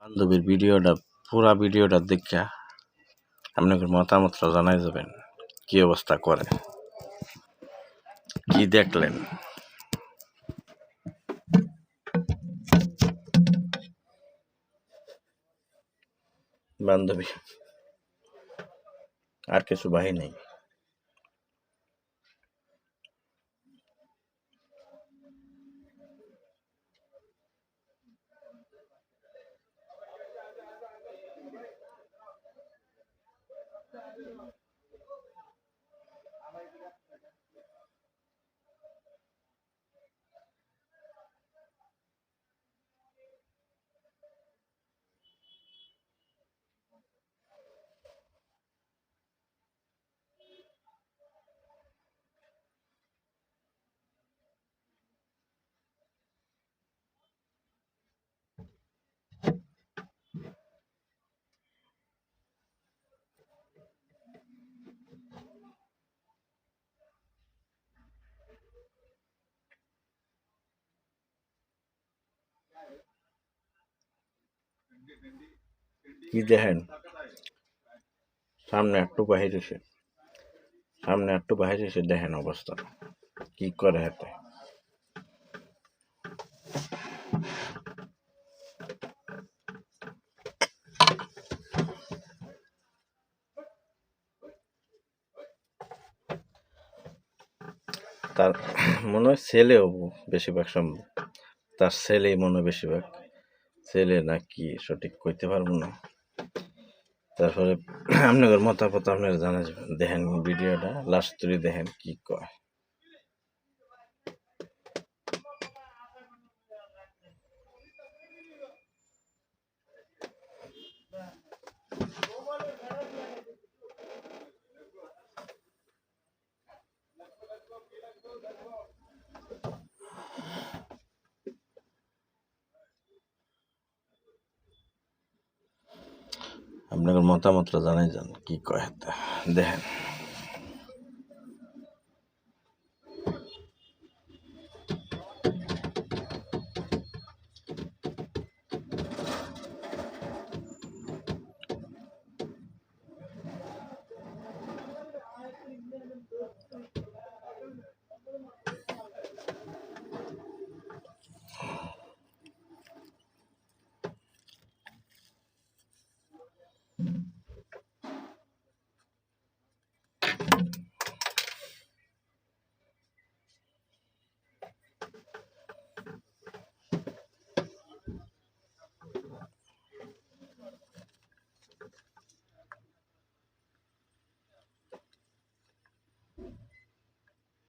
বান্ধবীর পুরা ভিডিওটা দেখা আপনাদের মতামতটা জানাই যাবেন। কি অবস্থা করে, কি দেখলেন। বান্ধবী আর কিছু বাহি নেই। কি দেখেন, সামনে একটু বাহির এসে দেখেন অবস্থা কি করে হাতে। তার মনে হয় ছেলে হবো বেশিরভাগ সম্ভব, তার ছেলেই মনে হয় বেশিরভাগ ছেলে না কি সঠিক কইতে পারবো না। তারপরে আপনাদের মতামত আপনারা জানা যাবেন। দেখেন ভিডিওটা লাস্ট তুই দেখেন কি কয়। আপনাদের মতামতটা জানাই যান কি কয় দেখেন।